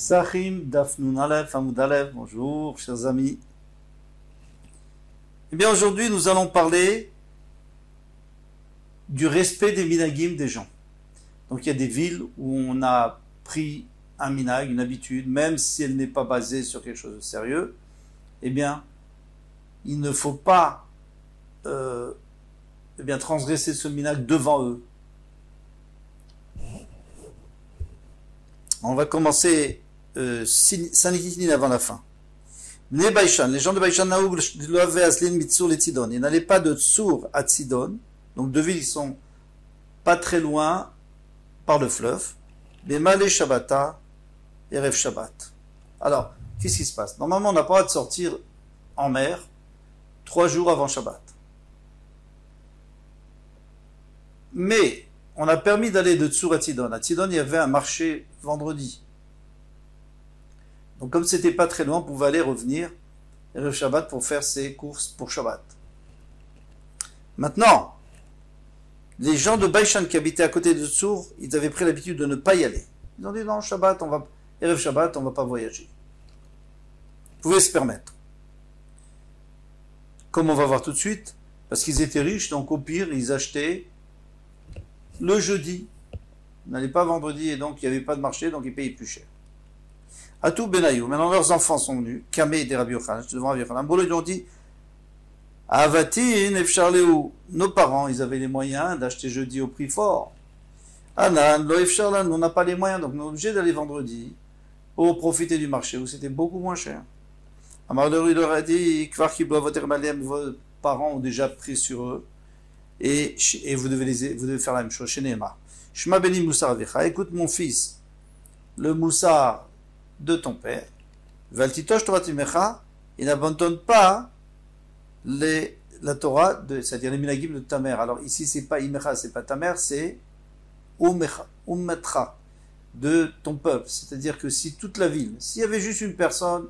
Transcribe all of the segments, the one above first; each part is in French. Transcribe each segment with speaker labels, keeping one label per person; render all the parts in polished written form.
Speaker 1: Sahim Dafnun Aleph Hamoud Aleph, bonjour chers amis. Eh bien aujourd'hui nous allons parler du respect des minagim des gens. Donc il y a des villes où on a pris un minag, une habitude, même si elle n'est pas basée sur quelque chose de sérieux, eh bien il ne faut pas transgresser ce minag devant eux. On va commencer 5 avant la fin. Les Baïchan, les gens de Baïchan ils n'allaient pas de Tsour à Tzidon, donc deux villes qui sont pas très loin par le fleuve. Mais Malé Shabbata et Rev Shabbat. Alors, qu'est-ce qui se passe? Normalement, on n'a pas le droit de sortir en mer 3 jours avant Shabbat. Mais on a permis d'aller de Tsour à Tzidon. À Tzidon, il y avait un marché vendredi. Donc comme c'était pas très loin, on pouvait aller revenir le Shabbat pour faire ses courses pour Shabbat. Maintenant, les gens de Baïchan qui habitaient à côté de Tsour, ils avaient pris l'habitude de ne pas y aller. Ils ont dit non, Shabbat, Erev Shabbat, on va pas voyager. Ils pouvaient se permettre. Comme on va voir tout de suite, parce qu'ils étaient riches, donc au pire, ils achetaient le jeudi. Ils n'allaient pas vendredi et donc il n'y avait pas de marché, donc ils payaient plus cher. Atou Benayou, maintenant leurs enfants sont venus, Kamé et des Rabbi Yochanan, devant Rabbi Yochanan. Ils ont dit, Avatin, Efcharleou, nos parents, ils avaient les moyens d'acheter jeudi au prix fort. Anan, Lo Efcharlan, on n'a pas les moyens, donc on est obligé d'aller vendredi pour profiter du marché où c'était beaucoup moins cher. Amarleru, il leur a dit, Kvar Kiblo, vos parents ont déjà pris sur eux, et vous devez faire la même chose, chez Nehemar. Shema Beni Moussar Avicha, écoute mon fils, le Moussar de ton père, Valtitosh Torah Timecha, il n'abandonne pas la Torah, c'est-à-dire les minagim de ta mère. Alors ici, c'est pas Imecha, c'est pas ta mère, c'est Ummetra, de ton peuple. C'est-à-dire que si toute la ville, s'il y avait juste une personne,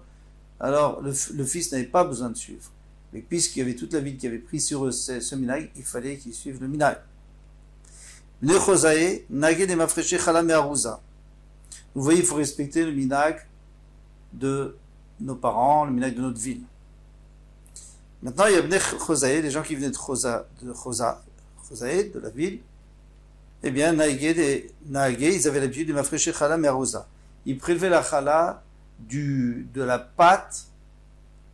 Speaker 1: alors le fils n'avait pas besoin de suivre. Mais puisqu'il y avait toute la ville qui avait pris sur eux ce minag, il fallait qu'ils suivent le minag. Nechosae, Nagé de Mafreché Chalam et Arouza. Vous voyez, il faut respecter le minag de nos parents, le minag de notre ville. Maintenant, il y a Bnei Chosae, les gens qui venaient de Chosae, de la ville. Eh bien, Naagé, ils avaient l'habitude de Mafreché Chalam et Arouza. Ils prélevaient la chala de la pâte.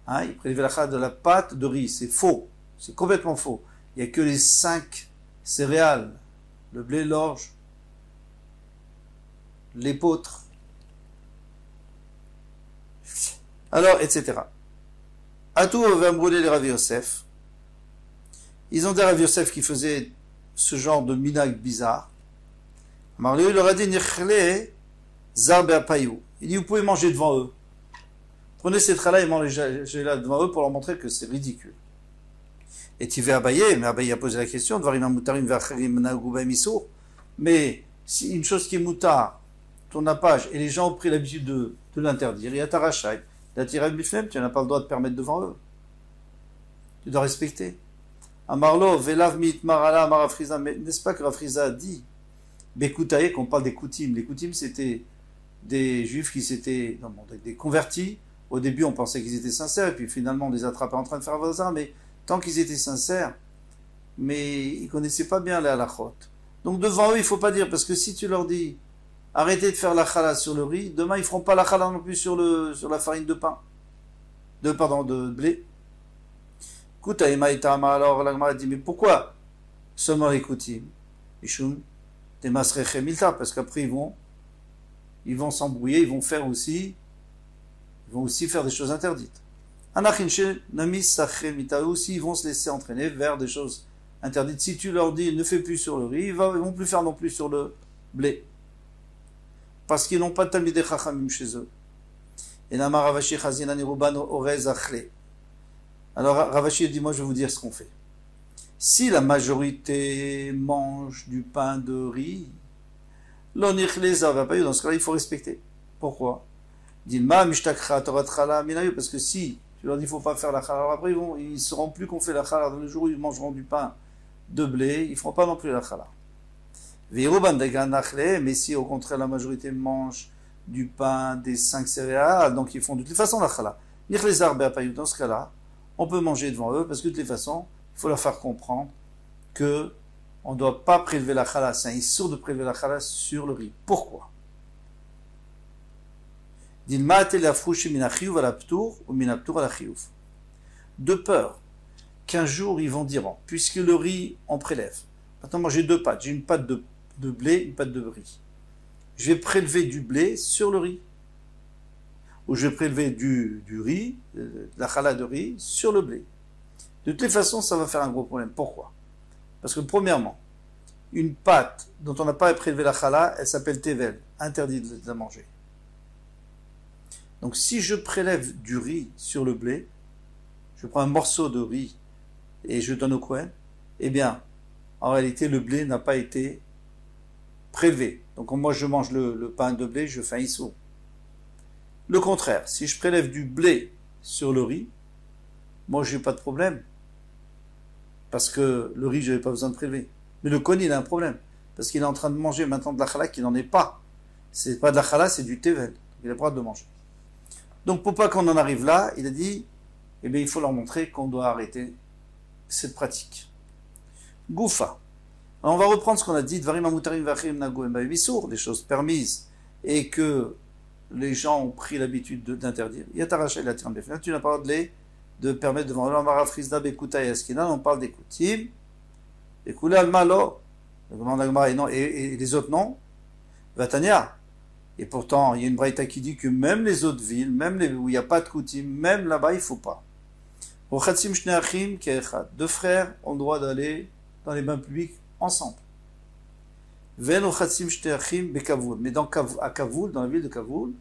Speaker 1: Ils prélevaient la chala de la pâte de riz. C'est faux. C'est complètement faux. Il n'y a que les 5 céréales, le blé, l'orge, l'épeautre, alors, etc. Atou avait brûlé les Rav Yosef. Ils ont des Rav Yosef qui faisaient ce genre de minag bizarre. Marléo leur a dit Nechle Zarbe Apayou. Il dit vous pouvez manger devant eux. Prenez cette chala et mangez-la devant eux pour leur montrer que c'est ridicule. Et tu vas Abaye, mais Abaye a posé la question mais si une chose qui est moutard, ton nappage, et les gens ont pris l'habitude de l'interdire, il y a ta rachai, d'attirer le biflem, tu n'as pas le droit de permettre devant eux. Tu dois respecter. Amarlo, Velav mit marala, marafriza, mais n'est-ce pas que Rafriza a dit, Bekutaye, qu'on parle des Koutim. Les Koutim, c'était des juifs qui s'étaient, des convertis. Au début, on pensait qu'ils étaient sincères, et puis finalement, on les attrapait en train de faire vazar, mais tant qu'ils étaient sincères, mais ils connaissaient pas bien les halachot. Donc devant eux, il faut pas dire, parce que si tu leur dis, arrêtez de faire la chala sur le riz, demain ils feront pas la chala non plus sur la farine de pain. De blé. Écoute, alors la Gemara dit, mais pourquoi seulement les koutim? Ishum, des masreche milta, parce qu'après ils vont s'embrouiller, ils vont aussi faire des choses interdites. Anachinche, namis sacre mita, aussi ils vont se laisser entraîner vers des choses interdites. Si tu leur dis, ne fais plus sur le riz, ils vont plus faire non plus sur le blé. Parce qu'ils n'ont pas de Talmidei Chachamim chez eux. Et Nama Ravashi Chazina Niruban Orez Achle. Alors Ravashi dit, moi je vais vous dire ce qu'on fait. Si la majorité mange du pain de riz, l'onichleza va pas, dans ce cas-là il faut respecter. Pourquoi? Dilma Mishtakcha Torah Chala Minayu, parce que si tu leur dis il ne faut pas faire la chala, alors après ils ne sauront plus qu'on fait la chala. Dans le jour où ils mangeront du pain de blé, ils ne feront pas non plus la chala. Mais si au contraire la majorité mange du pain, des 5 céréales, donc ils font de toutes les façons la chala. Les arbres dans ce cas-là, on peut manger devant eux parce que de toutes les façons, il faut leur faire comprendre que on ne doit pas prélever la chala, c'est un issour de prélever la chala sur le riz. Pourquoi? De peur qu'un jour ils vont dire, puisque le riz on prélève. Maintenant moi j'ai 2 pâtes, j'ai une pâte de blé, une pâte de riz. Je vais prélever du blé sur le riz. Ou je vais prélever du riz, la chala de riz, sur le blé. De toutes les façons, ça va faire un gros problème. Pourquoi? Parce que premièrement, une pâte dont on n'a pas prélevé la chala, elle s'appelle tevel, interdit de la manger. Donc si je prélève du riz sur le blé, je prends un morceau de riz et je donne au Kohen, eh bien, en réalité, le blé n'a pas été prélevé. Donc moi, je mange le pain de blé, je fais un issour. Le contraire, si je prélève du blé sur le riz, moi, je n'ai pas de problème. Parce que le riz, je n'avais pas besoin de prélever. Mais le Kohen, il a un problème. Parce qu'il est en train de manger maintenant de la chala qui n'en est pas. C'est pas de la chala, c'est du tevel. Il a le droit de manger. Donc, pour pas qu'on en arrive là, il a dit, eh bien, il faut leur montrer qu'on doit arrêter cette pratique. Goufa. Alors, on va reprendre ce qu'on a dit, les choses permises, et que les gens ont pris l'habitude d'interdire. Tu n'as pas le droit de permettre devant on parle des koutim, et koulal malo, et les autres non, vatania. Et pourtant, il y a une braïta qui dit que même les autres villes, même où il n'y a pas de koutim, même là-bas, il ne faut pas. 2 frères ont le droit d'aller dans les bains publics ensemble. Mais à Kavoul, dans la ville de Kavoul,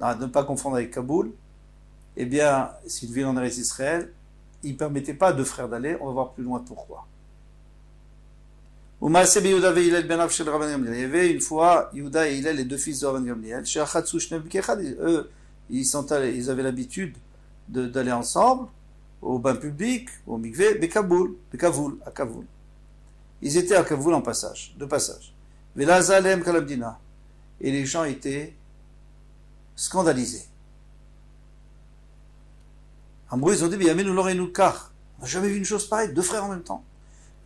Speaker 1: à ne pas confondre avec Kaboul, eh bien, c'est une ville en Eretz Israël, il ne permettait pas à 2 frères d'aller, on va voir plus loin pourquoi. Il y avait une fois Yehuda et Hillel, les 2 fils de Rabban Gamliel. Eux, ils avaient l'habitude d'aller ensemble au bain public, au mikvé, à Kavoul. Ils étaient à Kavoul de passage. Et les gens étaient scandalisés. En gros, ils ont dit, on n'a jamais vu une chose pareille, 2 frères en même temps.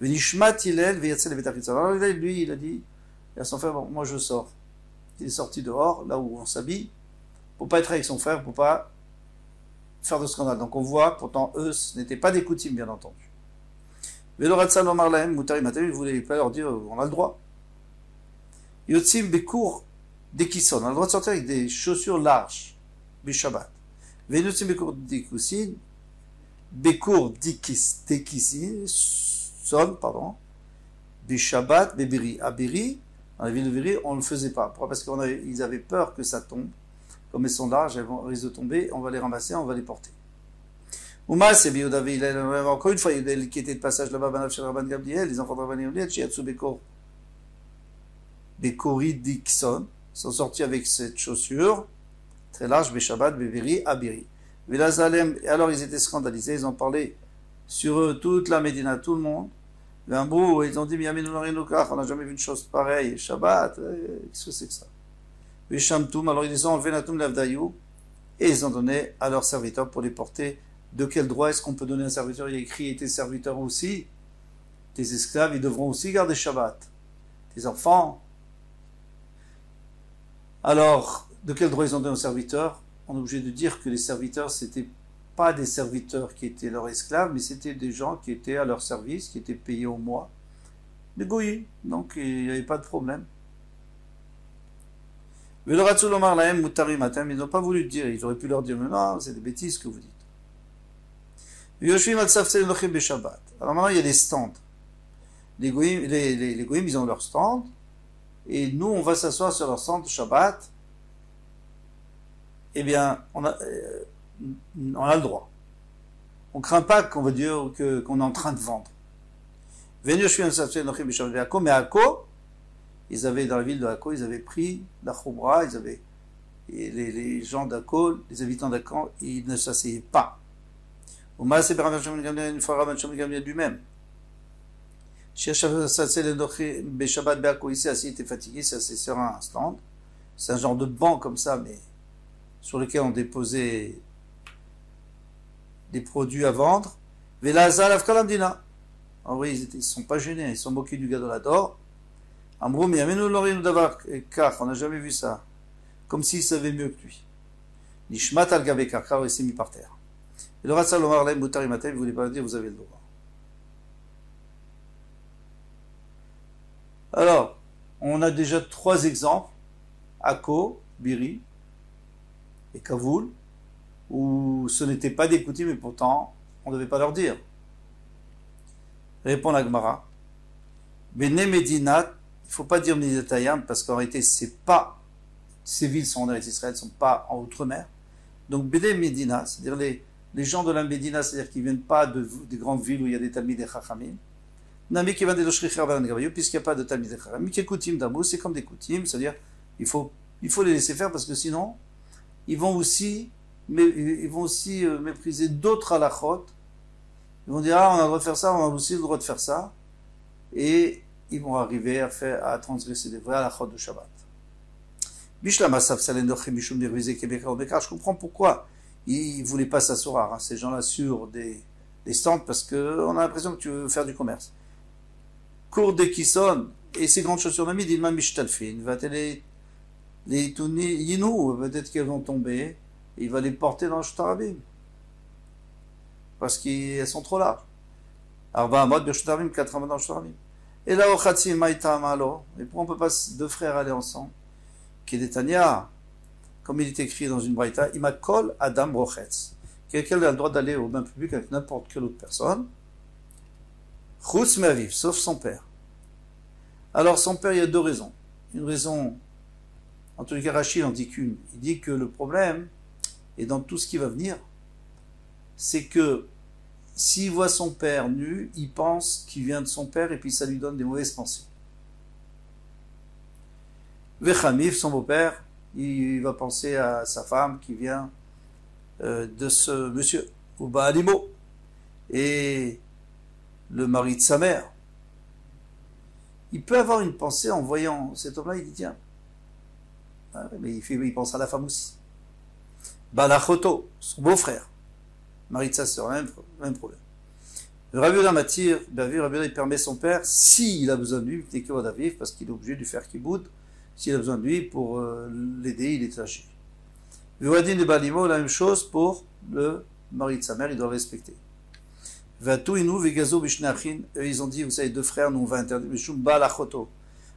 Speaker 1: Alors lui, il a dit à son frère, moi je sors. Il est sorti dehors, là où on s'habille, pour pas être avec son frère, pour pas faire de scandale. Donc on voit, pourtant eux, ce n'étaient pas des coutumes, bien entendu. Il ne voulait pas leur dire, on a le droit. Yotzim bekour dekisson, on a le droit de sortir avec des chaussures larges, bishabbat. Yotzim bekour dekissin, bekour dekissin, pardon, bishabbat, bebiri. À Beri, dans la ville de Beri, on ne le faisait pas. Pourquoi? Parce qu'ils avaient peur que ça tombe. Comme elles sont larges, elles risquent de tomber, on va les ramasser, on va les porter. Ouma, c'est Biodavi, il a encore une fois, il qui était de passage là-bas, Banav Shel Rabban Gamliel, les enfants de Rabban Gamliel, Shiatsu Bekori Dixon, sont sortis avec cette chaussure, très large, Beshabbat, Bebiri, Abiri. Vilazalem, et alors ils étaient scandalisés, ils ont parlé sur eux, toute la Médina, tout le monde. Un bout, ils ont dit, on n'a jamais vu une chose pareille, Shabbat, qu'est-ce que c'est que ça? Vishamtum, alors ils ont enlevé Natum Lavdayou, et ils ont donné à leurs serviteurs pour les porter. De quel droit est-ce qu'on peut donner à un serviteur? Il y a écrit, et tes serviteurs aussi, tes esclaves, ils devront aussi garder Shabbat. Tes enfants. Alors, de quel droit ils ont donné aux serviteurs? On est obligé de dire que les serviteurs, c'était pas des serviteurs qui étaient leurs esclaves, mais c'était des gens qui étaient à leur service, qui étaient payés au mois. Des goyis, donc il n'y avait pas de problème. Mais le Ratzul Omar Lahem Mutari Matam, ils n'ont pas voulu dire, ils auraient pu leur dire, mais non, c'est des bêtises que vous dites. Alors maintenant, il y a des stands. Les goyim, ils ont leur stand, et nous, on va s'asseoir sur leur stand Shabbat. Eh bien, on a le droit. On ne craint pas qu'on va dire qu'on est en train de vendre. Mais Akko, ils avaient, dans la ville de Akko, ils avaient pris la Khoubra, les gens d'Akko, les habitants d'Akko, ils ne s'asseyaient pas. Au mal, c'est une fois Rabban Shimon Gamliel lui-même. Shabbat Be'Akko, ici, assis, il était fatigué, il s'est assis sur un stand. C'est un genre de banc comme ça, mais sur lequel on déposait des produits à vendre. Velazal Afkalamdina. Ah oui, ils ne sont pas gênés, ils sont moqués du Gadolador. Amroum, Yamenu Lorinu Davar, car on n'a jamais vu ça. Comme s'ils savaient mieux que lui. Nishmat al Gabe Kakar, il s'est mis par terre. Et le Ratzal Omar Laim Boutar Imatel, il ne voulait pas dire, vous avez le droit. Alors, on a déjà 3 exemples. Akko, Biri et Kavoul, où ce n'était pas des coutumes, mais pourtant, on ne devait pas leur dire. Répond la Gemara. Bene Medina, il ne faut pas dire Méditayam, parce qu'en réalité, c'est pas, ces villes sont en Eretz Israël, ne sont pas en Outre-mer. Donc, Bene Medina, c'est-à-dire les gens de la Médina, c'est-à-dire qui ne viennent pas des grandes villes où il y a des Talmid et Chachamim. Nami qui vient de puisqu'il n'y a pas de Talmid et Chachamim, qui est coutume d'Amou, c'est comme des coutumes, c'est-à-dire il faut les laisser faire parce que sinon, ils vont aussi mépriser d'autres halachot. Ils vont dire, ah, on a le droit de faire ça, on a aussi le droit de faire ça. Et ils vont arriver à transgresser des vrais halachot de Shabbat. Je comprends pourquoi ils ne voulaient pas s'asseoir, hein, ces gens-là, sur des stands, parce qu'on a l'impression que tu veux faire du commerce. Cours de Kisson, et ces grandes chaussures d'ami, d'Ilma Mishtalfin, les Yinou, peut-être qu'elles vont tomber, et il va les porter dans le Shtarabim. Parce qu'elles sont trop larges. Arba Amod, Birshtarabim, 4 Amod dans le Shtarabim. Et là, Ochatsi, Maïta, Malo. Et pourquoi on ne peut pas 2 frères aller ensemble? Kedetania, comme il est écrit dans une braïta, Imakol Adam Rochetz. Quelqu'un a le droit d'aller au bain public avec n'importe quelle autre personne. Chutz Me'aviv, sauf son père. Alors, son père, il y a 2 raisons. Une raison, en tous les cas, Rachid en dit qu'une. Il dit que le problème, et dans tout ce qui va venir, c'est que s'il voit son père nu, il pense qu'il vient de son père et puis ça lui donne des mauvaises pensées. Vechamif, son beau-père, il va penser à sa femme qui vient de ce monsieur, ou Baalimo, et le mari de sa mère. Il peut avoir une pensée en voyant cet homme-là, il dit tiens, mais il pense à la femme aussi. Balachoto, son beau-frère, mari de sa sœur, même problème. Rabbi Yehuda Matir, Rabbi Yehuda il permet son père, s'il a besoin de lui, parce qu'il est obligé de lui faire kiboud, s'il a besoin de lui pour l'aider, il est âgé. V'wadin de Balimo, la même chose pour le mari de sa mère, il doit le respecter. Vatou inou vegazo bishneachin, eux ils ont dit, vous savez, 2 frères, nous on va interdire, mishum balachoto.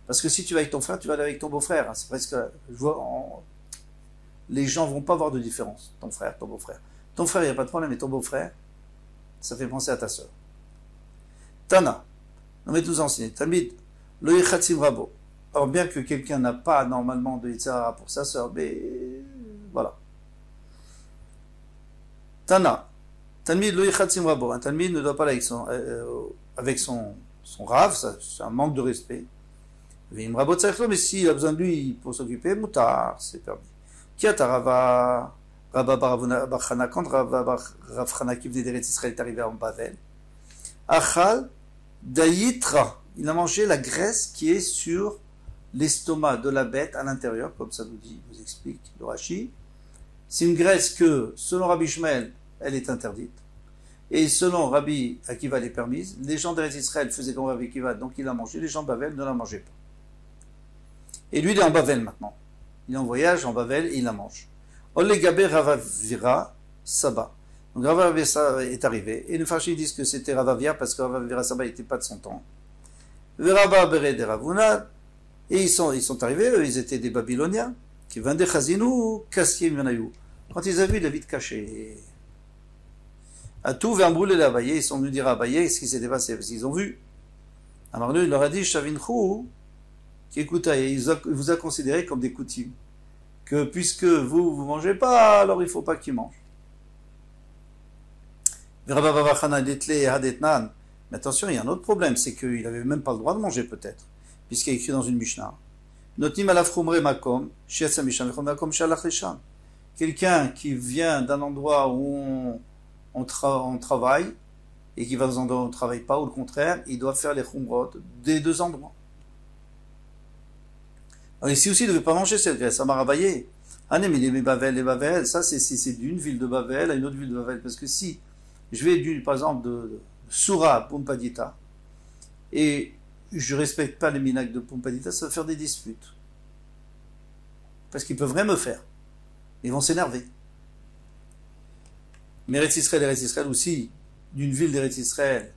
Speaker 1: Parce que si tu vas avec ton frère, tu vas aller avec ton beau-frère. C'est presque, les gens vont pas voir de différence, ton frère, ton beau-frère. Ton frère, il n'y a pas de problème, mais ton beau-frère, ça fait penser à ta sœur. Tana, on va tous enseigner. Talmid, lo yechatzim rabo. Alors bien que quelqu'un n'a pas normalement de yitzhara pour sa sœur, mais voilà. Tana, Talmid lo yechatzim rabo. Un Talmid ne doit pas aller avec son rave, c'est un manque de respect. Mais s'il a besoin de lui pour s'occuper, moutar, c'est permis. Kiata Rava Bachana, quand Rav Chana qui venait d'Eretz Israël est arrivé en Bavel, Achal Dayitra, il a mangé la graisse qui est sur l'estomac de la bête à l'intérieur, comme ça nous explique le Rashi. C'est une graisse que, selon Rabbi Ishmael, elle est interdite. Et selon Rabbi Akiva, elle est permise. Les gens d'Eretz Israël faisaient comme Rabbi Akiva, donc il a mangé. Les gens de Bavel ne la mangeaient pas. Et lui, il est en Bavel maintenant. Il est en voyage en Bavel et il la mange. Olegabe Ravavira Saba. Donc Ravavira Saba est arrivé. Et les Farchis disent que c'était Ravavira parce que Ravavira Saba n'était pas de son temps. Veraba Bere de Ravuna. Et ils sont arrivés, eux, ils étaient des Babyloniens, qui vendaient Chazinu, Kassier Menayou. Quand ils avaient vu David caché, à tout vers brûler l'Abaye, ils sont venus dire à Abaye ce qui s'était passé, parce qu'ils ont vu. Alors lui, il leur a dit, Shavinchou, qui écoutez, il vous a considéré comme des coutumes. Que puisque vous ne mangez pas, alors il ne faut pas qu'ils mangent. Mais attention, il y a un autre problème, c'est qu'il n'avait même pas le droit de manger peut-être, puisqu'il y a écrit dans une Mishnah. Quelqu'un qui vient d'un endroit où on travaille, et qui va dans un endroit où on ne travaille pas, ou le contraire, il doit faire les khumrot des 2 endroits. Alors ici aussi, il ne devait pas manger cette graisse. Amarabaye. Ah non, mais les Bavel, ça c'est d'une ville de Bavel à une autre ville de Bavel. Parce que si je vais par exemple de Soura à Pumpadita, et je ne respecte pas les minag de Pumpadita, ça va faire des disputes. Parce qu'ils peuvent rien me faire. Ils vont s'énerver. Mais Eretz Israël aussi, d'une ville d'Eretz Israël,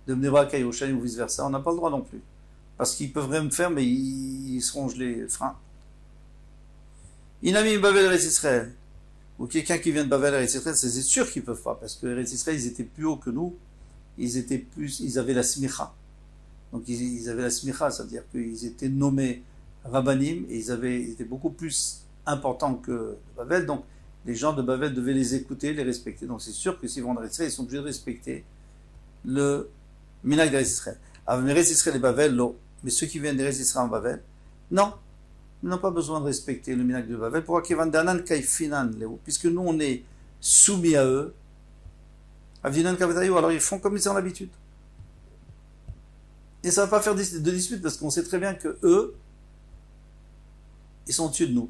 Speaker 1: de Bnei-Brak à Yerushalayim ou vice-versa, on n'a pas le droit non plus. Parce qu'ils peuvent rien me faire, mais ils se rongent les freins. Inami Bavel Eretz Israël, ou quelqu'un qui vient de Bavel Eretz Israël, c'est sûr qu'ils peuvent pas, parce que Eretz Israël, ils étaient plus hauts que nous, ils avaient la smicha. Donc ils avaient la smicha, c'est-à-dire qu'ils étaient nommés rabbanim, et ils étaient beaucoup plus importants que Bavel, donc les gens de Bavel devaient les écouter, les respecter. Donc c'est sûr que s'ils vont en Eretz Israël, ils sont obligés de respecter le minag d'Eretz Israël. Alors, Eretz Israël et Bavel, l'eau. Mais ceux qui viennent d'Eretz Israël en Bavel, non, ils n'ont pas besoin de respecter le minag de Bavel. Pourquoi qu'ils vendent danan kaifinan, puisque nous on est soumis à eux. Avdinan kavatayu, alors ils font comme ils ont l'habitude. Et ça ne va pas faire de dispute parce qu'on sait très bien que eux, ils sont au-dessus de nous.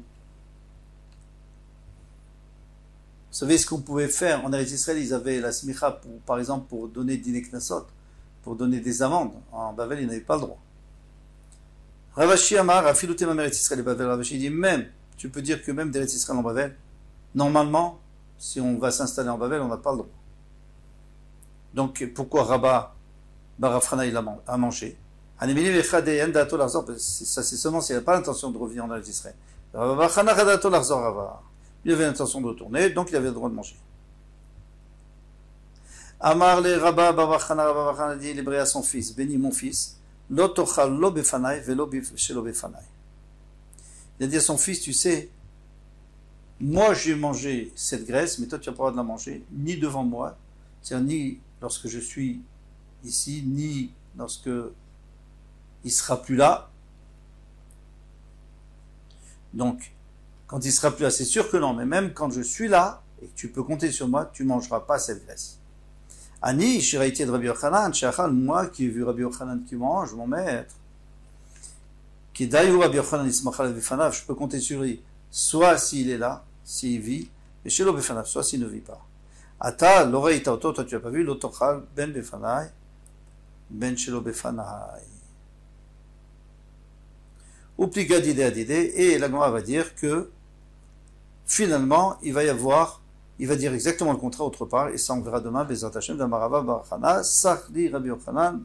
Speaker 1: Vous savez ce qu'on pouvait faire en Eretz Israël, ils avaient la smicha, par exemple, pour donner dinek nasot, pour donner des amendes. En Bavel, ils n'avaient pas le droit. Ravashi Amar, Afilouté ma Eretz Israël et Bavel, Ravashi dit même, tu peux dire que même d'Eretz Israël en Bavel, normalement, si on va s'installer en Bavel, on n'a pas le droit. Donc, pourquoi Rabat Barafrana il a mangé? Ça, c'est seulement s'il n'a pas l'intention de revenir en Eretz Israël. Il avait l'intention de retourner, donc il avait le droit de manger. Amar le Rabba Barafrana dit, il est à son fils, bénis mon fils. Il a dit à son fils, tu sais, moi j'ai mangé cette graisse, mais toi tu n'as pas le droit de la manger, ni devant moi, c'est-à-dire ni lorsque je suis ici, ni lorsque il ne sera plus là. Donc, quand il ne sera plus là, c'est sûr que non, mais même quand je suis là, et que tu peux compter sur moi, tu ne mangeras pas cette graisse. Ani, Shiraïti de Rabbi Yochanan, Shachal, moi qui ai vu Rabbi Yochanan qui mange, mon maître, qui d'ailleurs Rabbi Yochanan Ismachal Befanav, je peux compter sur lui, soit s'il est là, s'il vit, et chez l'eau Befanav, soit s'il ne vit pas. Ata, l'oreille auto, toi tu n'as pas vu, l'autochal, ben Befanai, ben shelo Befanai. Ou pliga d'idée à d'idée, et la Gemara va dire que, finalement, il va dire exactement le contraire autre part, et ça on verra demain, Bezrat Hashem, d'Amarava Barachana, Sachli Rabbi Yochanan,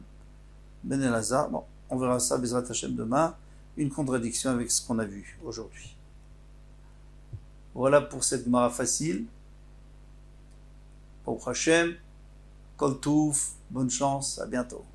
Speaker 1: Ben Elazar, bon, on verra ça, Bezrat Hashem, demain, une contradiction avec ce qu'on a vu aujourd'hui. Voilà pour cette Gemara facile. Pour Hashem, Kol Touf, bonne chance, à bientôt.